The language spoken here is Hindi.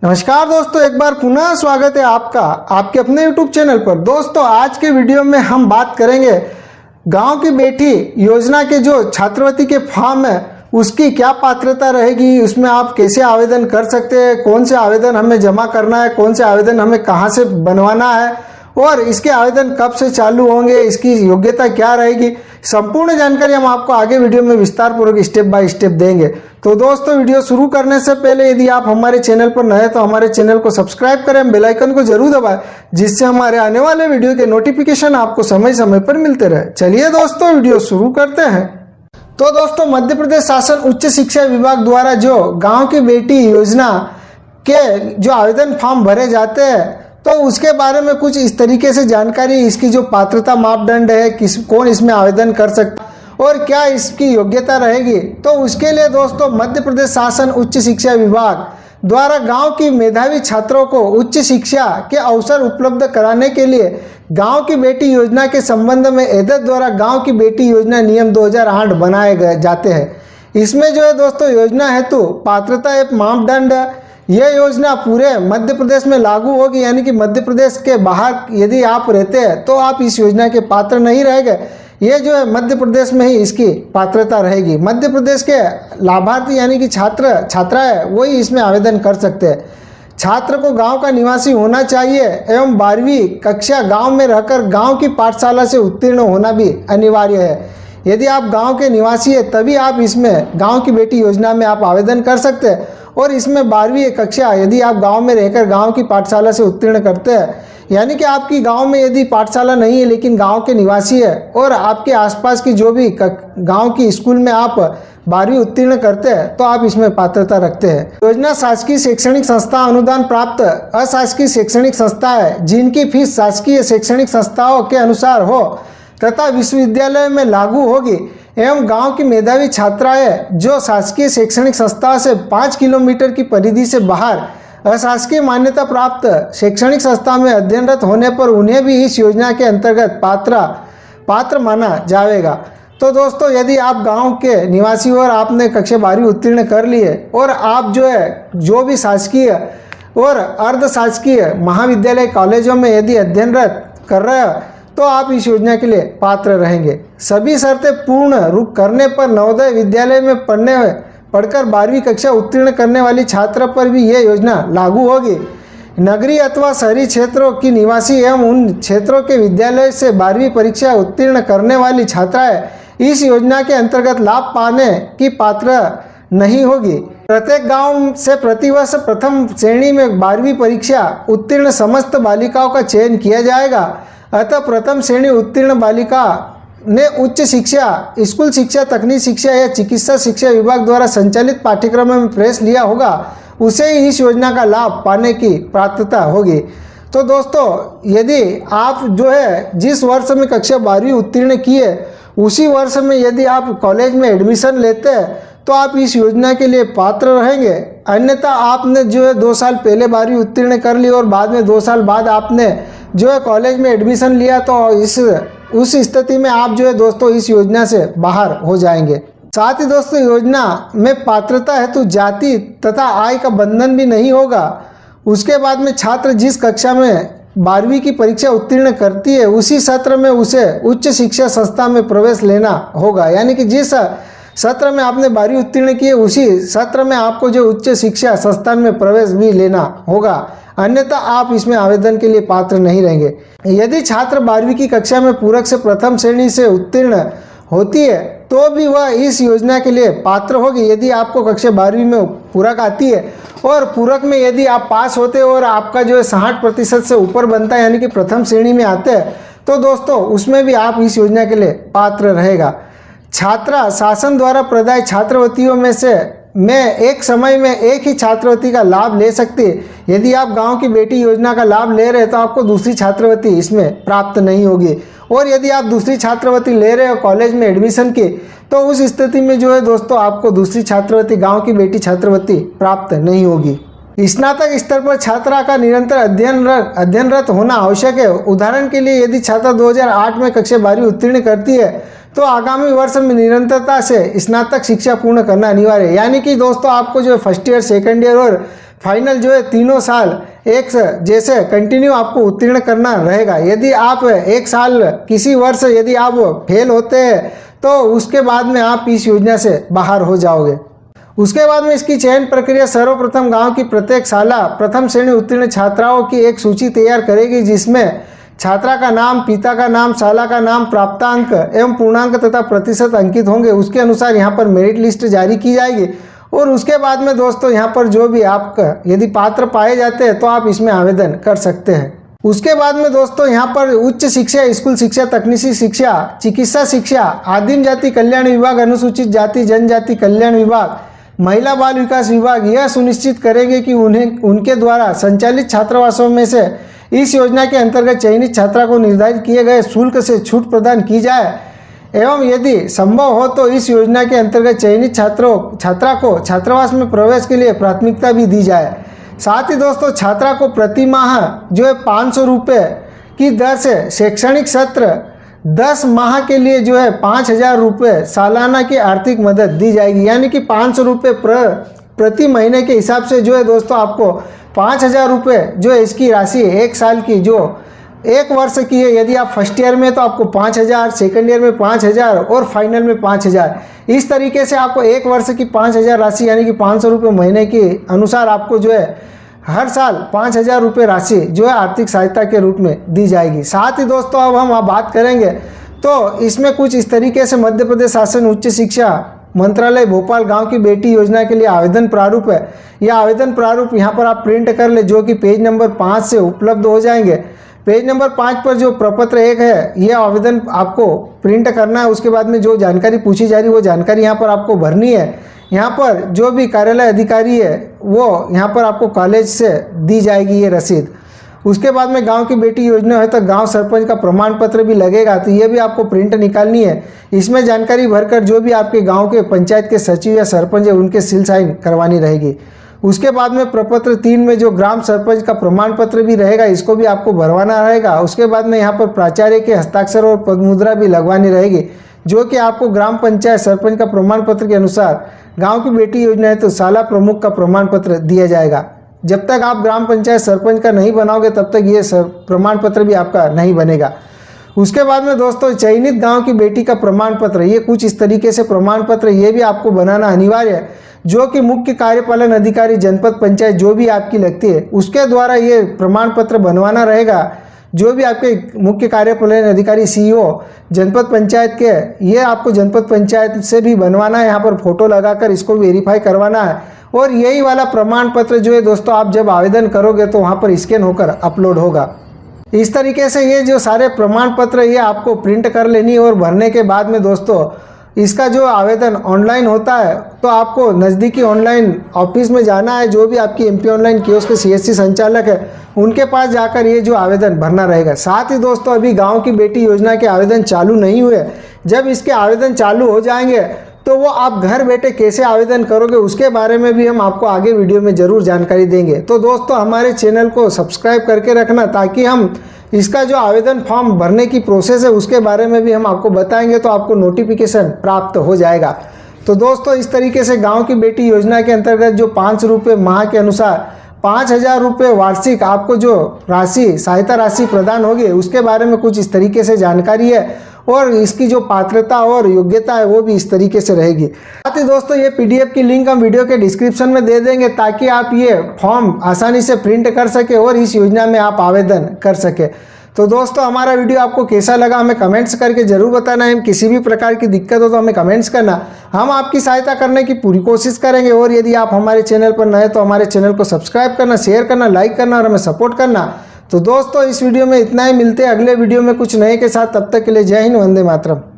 नमस्कार दोस्तों, एक बार पुनः स्वागत है आपका आपके अपने YouTube चैनल पर। दोस्तों, आज के वीडियो में हम बात करेंगे गांव की बेटी योजना के जो छात्रवृत्ति के फॉर्म है उसकी क्या पात्रता रहेगी, उसमें आप कैसे आवेदन कर सकते हैं, कौन से आवेदन हमें जमा करना है, कौन से आवेदन हमें कहां से बनवाना है और इसके आवेदन कब से चालू होंगे, इसकी योग्यता क्या रहेगी, संपूर्ण जानकारी हम आपको आगे वीडियो में विस्तार पूर्वक स्टेप बाय स्टेप देंगे। तो दोस्तों, वीडियो शुरू करने से पहले यदि आप हमारे चैनल पर नए तो हमारे चैनल को सब्सक्राइब करें, बेल आइकन को जरूर दबाएं जिससे हमारे आने वाले वीडियो के नोटिफिकेशन आपको समय समय पर मिलते रहे। चलिए दोस्तों, वीडियो शुरू करते हैं। तो दोस्तों, मध्य प्रदेश शासन उच्च शिक्षा विभाग द्वारा जो गाँव की बेटी योजना के जो आवेदन फॉर्म भरे जाते हैं तो उसके बारे में कुछ इस तरीके से जानकारी, इसकी जो पात्रता मापदंड है, कौन इसमें आवेदन कर सकता और क्या इसकी योग्यता रहेगी। तो उसके लिए दोस्तों मध्य प्रदेश शासन उच्च शिक्षा विभाग द्वारा गांव की मेधावी छात्रों को उच्च शिक्षा के अवसर उपलब्ध कराने के लिए गांव की बेटी योजना के संबंध में एदत द्वारा गांव की बेटी योजना नियम 2008 बनाए गए जाते हैं। इसमें जो है दोस्तों योजना हेतु पात्रता एक मापदंड, यह योजना पूरे मध्य प्रदेश में लागू होगी, यानी कि मध्य प्रदेश के बाहर यदि आप रहते हैं तो आप इस योजना के पात्र नहीं रहेंगे। ये जो है मध्य प्रदेश में ही इसकी पात्रता रहेगी। मध्य प्रदेश के लाभार्थी यानी कि छात्राएं वही इसमें आवेदन कर सकते हैं। छात्र को गांव का निवासी होना चाहिए एवं 12वीं कक्षा गांव में रहकर गांव की पाठशाला से उत्तीर्ण होना भी अनिवार्य है। यदि आप गांव के निवासी हैं तभी आप इसमें गांव की बेटी योजना में आप आवेदन कर सकते हैं और इसमें 12वीं कक्षा यदि आप गांव में रहकर गांव की पाठशाला से उत्तीर्ण करते हैं, यानी कि आपकी गांव में यदि पाठशाला नहीं है लेकिन गांव के निवासी है और आपके आसपास की जो भी गांव की स्कूल में आप 12वीं उत्तीर्ण करते हैं तो आप इसमें पात्रता रखते हैं। योजना शासकीय शैक्षणिक संस्था अनुदान प्राप्त अशासकीय शैक्षणिक संस्था है जिनकी फीस शासकीय शैक्षणिक संस्थाओं के अनुसार हो तथा विश्वविद्यालय में लागू होगी एवं गांव की मेधावी छात्राएं जो शासकीय शैक्षणिक संस्था से 5 किलोमीटर की परिधि से बाहर अशासकीय मान्यता प्राप्त शैक्षणिक संस्था में अध्ययनरत होने पर उन्हें भी इस योजना के अंतर्गत पात्र माना जाएगा। तो दोस्तों, यदि आप गांव के निवासी और आपने कक्षा 12वीं उत्तीर्ण कर ली है और आप जो भी शासकीय और अर्ध शासकीय महाविद्यालय कॉलेजों में यदि अध्ययनरत कर रहे हो तो आप इस योजना के लिए पात्र रहेंगे। सभी शर्तें पूर्ण करने पर नवोदय विद्यालय में पढ़कर 12वीं कक्षा उत्तीर्ण करने वाली छात्र पर भी यह योजना लागू होगी। नगरीय अथवा शहरी क्षेत्रों की निवासी एवं उन क्षेत्रों के विद्यालय से 12वीं परीक्षा उत्तीर्ण करने वाली छात्राएं इस योजना के अंतर्गत लाभ पाने की पात्र नहीं होगी। प्रत्येक गांव से प्रतिवर्ष प्रथम श्रेणी में 12वीं परीक्षा उत्तीर्ण समस्त बालिकाओं का चयन किया जाएगा। अतः प्रथम श्रेणी उत्तीर्ण बालिका ने उच्च शिक्षा, स्कूल शिक्षा, तकनीक शिक्षा या चिकित्सा शिक्षा विभाग द्वारा संचालित पाठ्यक्रम में प्रवेश लिया होगा उसे ही इस योजना का लाभ पाने की पात्रता होगी। तो दोस्तों, यदि आप जो है जिस वर्ष में कक्षा 12वीं उत्तीर्ण किए उसी वर्ष में यदि आप कॉलेज में एडमिशन लेते हैं तो आप इस योजना के लिए पात्र रहेंगे। अन्यथा आपने जो है 2 साल पहले 12वीं उत्तीर्ण कर ली और बाद में 2 साल बाद आपने जो है कॉलेज में एडमिशन लिया तो उस स्थिति में आप जो है दोस्तों इस योजना से बाहर हो जाएंगे। साथ ही दोस्तों, योजना में पात्रता हेतु जाति तथा आय का बंधन भी नहीं होगा। उसके बाद में छात्र जिस कक्षा में 12वीं की परीक्षा उत्तीर्ण करती है उसी सत्र में उसे उच्च शिक्षा संस्था में प्रवेश लेना होगा, यानी कि जिस सत्र में आपने 12वीं उत्तीर्ण की है उसी सत्र में आपको जो उच्च शिक्षा संस्थान में प्रवेश भी लेना होगा, अन्यथा आप इसमें आवेदन के लिए पात्र नहीं रहेंगे। यदि छात्र 12वीं की कक्षा में पूरक से प्रथम श्रेणी से उत्तीर्ण होती है तो भी वह इस योजना के लिए पात्र होगी। यदि आपको कक्षा 12वीं में पूरक आती है और पूरक में यदि आप पास होते हैं और आपका जो है 60% से ऊपर बनता है, यानी कि प्रथम श्रेणी में आते हैं, तो दोस्तों उसमें भी आप इस योजना के लिए पात्र रहेगा। छात्रा शासन द्वारा प्रदाय छात्रवृत्तियों में से एक समय में एक ही छात्रवृत्ति का लाभ ले सकती है। यदि आप गांव की बेटी योजना का लाभ ले रहे हैं तो आपको दूसरी छात्रवृत्ति इसमें प्राप्त नहीं होगी और यदि आप दूसरी छात्रवृत्ति ले रहे हो कॉलेज में एडमिशन की तो उस स्थिति में जो है दोस्तों आपको दूसरी छात्रवृत्ति, गांव की बेटी छात्रवृत्ति प्राप्त नहीं होगी। स्नातक स्तर पर छात्रा का निरंतर अध्ययनरत होना आवश्यक है। उदाहरण के लिए यदि छात्रा 2008 में कक्षा 12वीं उत्तीर्ण करती है तो आगामी वर्ष में निरंतरता से स्नातक शिक्षा पूर्ण करना अनिवार्य है। यानी कि दोस्तों आपको जो फर्स्ट ईयर, सेकंड ईयर और फाइनल जो है तीनों साल एक जैसे कंटिन्यू आपको उत्तीर्ण करना रहेगा। यदि आप एक साल किसी वर्ष यदि आप फेल होते हैं तो उसके बाद में आप इस योजना से बाहर हो जाओगे। उसके बाद में इसकी चयन प्रक्रिया सर्वप्रथम गांव की प्रत्येक शाला प्रथम श्रेणी उत्तीर्ण छात्राओं की एक सूची तैयार करेगी, जिसमें छात्रा का नाम, पिता का नाम, शाला का नाम, प्राप्तांक एवं पूर्णांक तथा प्रतिशत अंकित होंगे। उसके अनुसार यहाँ पर मेरिट लिस्ट जारी की जाएगी और उसके बाद में दोस्तों यहाँ पर जो भी आपका यदि पात्र पाए जाते हैं तो आप इसमें आवेदन कर सकते हैं। उसके बाद में दोस्तों यहाँ पर उच्च शिक्षा, स्कूल शिक्षा, तकनीकी शिक्षा, चिकित्सा शिक्षा, आदिम जाति कल्याण विभाग, अनुसूचित जाति जनजाति कल्याण विभाग, महिला बाल विकास विभाग यह सुनिश्चित करेंगे कि उनके द्वारा संचालित छात्रावासों में से इस योजना के अंतर्गत चयनित छात्रा को निर्धारित किए गए शुल्क से छूट प्रदान की जाए एवं यदि संभव हो तो इस योजना के अंतर्गत चयनित छात्रा को छात्रावास में प्रवेश के लिए प्राथमिकता भी दी जाए। साथ ही दोस्तों छात्रा को प्रति माह जो है 500 रुपये की दर से शैक्षणिक सत्र 10 माह के लिए जो है 5,000 रुपये सालाना की आर्थिक मदद दी जाएगी। यानी कि 500 रुपये प्रति महीने के हिसाब से जो है दोस्तों आपको 5,000 रुपये जो है इसकी राशि एक साल की जो एक वर्ष की है, यदि आप फर्स्ट ईयर में तो आपको 5,000, सेकेंड ईयर में 5,000 और फाइनल में 5,000। इस तरीके से आपको एक वर्ष की 5,000 राशि यानी कि 500 रुपये महीने के अनुसार आपको जो है हर साल 5,000 रुपये राशि जो है आर्थिक सहायता के रूप में दी जाएगी। साथ ही दोस्तों अब हम बात करेंगे तो इसमें कुछ इस तरीके से मध्य प्रदेश शासन उच्च शिक्षा मंत्रालय भोपाल गांव की बेटी योजना के लिए आवेदन प्रारूप है। यह आवेदन प्रारूप यहाँ पर आप प्रिंट कर ले, जो कि पेज नंबर 5 से उपलब्ध हो जाएंगे। पेज नंबर 5 पर जो प्रपत्र 1 है यह आवेदन आपको प्रिंट करना है। उसके बाद में जो जानकारी पूछी जा रही है वो जानकारी यहाँ पर आपको भरनी है। यहाँ पर जो भी कार्यालय अधिकारी है वो यहाँ पर आपको कॉलेज से दी जाएगी ये रसीद। उसके बाद में गांव की बेटी योजना है तो गांव सरपंच का प्रमाण पत्र भी लगेगा, तो ये भी आपको प्रिंट निकालनी है। इसमें जानकारी भरकर जो भी आपके गांव के पंचायत के सचिव या सरपंच है उनके सील साइन करवानी रहेगी। उसके बाद में प्रपत्र 3 में जो ग्राम सरपंच का प्रमाण पत्र भी रहेगा इसको भी आपको भरवाना रहेगा। उसके बाद में यहाँ पर प्राचार्य के हस्ताक्षर और पदमुद्रा भी लगवानी रहेगी, जो कि आपको ग्राम पंचायत सरपंच का प्रमाण पत्र के अनुसार गांव की बेटी योजना है तो शाला प्रमुख का प्रमाण पत्र दिया जाएगा। जब तक आप ग्राम पंचायत सरपंच का नहीं बनाओगे तब तक ये प्रमाण पत्र भी आपका नहीं बनेगा। उसके बाद में दोस्तों चयनित गांव की बेटी का प्रमाण पत्र, ये कुछ इस तरीके से प्रमाण पत्र ये भी आपको बनाना अनिवार्य है, जो कि मुख्य कार्यपालन अधिकारी जनपद पंचायत जो भी आपकी लगती है उसके द्वारा ये प्रमाण पत्र बनवाना रहेगा। जो भी आपके मुख्य कार्यपालन अधिकारी सीईओ जनपद पंचायत के, ये आपको जनपद पंचायत से भी बनवाना है। यहाँ पर फोटो लगाकर इसको वेरीफाई करवाना है और यही वाला प्रमाण पत्र जो है दोस्तों आप जब आवेदन करोगे तो वहाँ पर स्कैन होकर अपलोड होगा। इस तरीके से ये जो सारे प्रमाण पत्र ये आपको प्रिंट कर लेनी और भरने के बाद में दोस्तों इसका जो आवेदन ऑनलाइन होता है तो आपको नज़दीकी ऑनलाइन ऑफिस में जाना है। जो भी आपकी एमपी ऑनलाइन कियोस्क के सीएससी संचालक है उनके पास जाकर ये जो आवेदन भरना रहेगा। साथ ही दोस्तों अभी गांव की बेटी योजना के आवेदन चालू नहीं हुए, जब इसके आवेदन चालू हो जाएंगे तो वो आप घर बैठे कैसे आवेदन करोगे उसके बारे में भी हम आपको आगे वीडियो में ज़रूर जानकारी देंगे। तो दोस्तों हमारे चैनल को सब्सक्राइब करके रखना, ताकि हम इसका जो आवेदन फॉर्म भरने की प्रोसेस है उसके बारे में भी हम आपको बताएंगे तो आपको नोटिफिकेशन प्राप्त हो जाएगा। तो दोस्तों इस तरीके से गांव की बेटी योजना के अंतर्गत जो 500 रुपये माह के अनुसार 5,000 रुपये वार्षिक आपको जो राशि सहायता राशि प्रदान होगी उसके बारे में कुछ इस तरीके से जानकारी है और इसकी जो पात्रता और योग्यता है वो भी इस तरीके से रहेगी। साथ ही दोस्तों ये पीडीएफ की लिंक हम वीडियो के डिस्क्रिप्शन में दे देंगे, ताकि आप ये फॉर्म आसानी से प्रिंट कर सके और इस योजना में आप आवेदन कर सके। तो दोस्तों हमारा वीडियो आपको कैसा लगा हमें कमेंट्स करके ज़रूर बताना है। किसी भी प्रकार की दिक्कत हो तो हमें कमेंट्स करना, हम आपकी सहायता करने की पूरी कोशिश करेंगे। और यदि आप हमारे चैनल पर नए तो हमारे चैनल को सब्सक्राइब करना, शेयर करना, लाइक करना और हमें सपोर्ट करना। तो दोस्तों इस वीडियो में इतना ही, मिलते हैं अगले वीडियो में कुछ नए के साथ। तब तक के लिए जय हिंद, वंदे मातरम।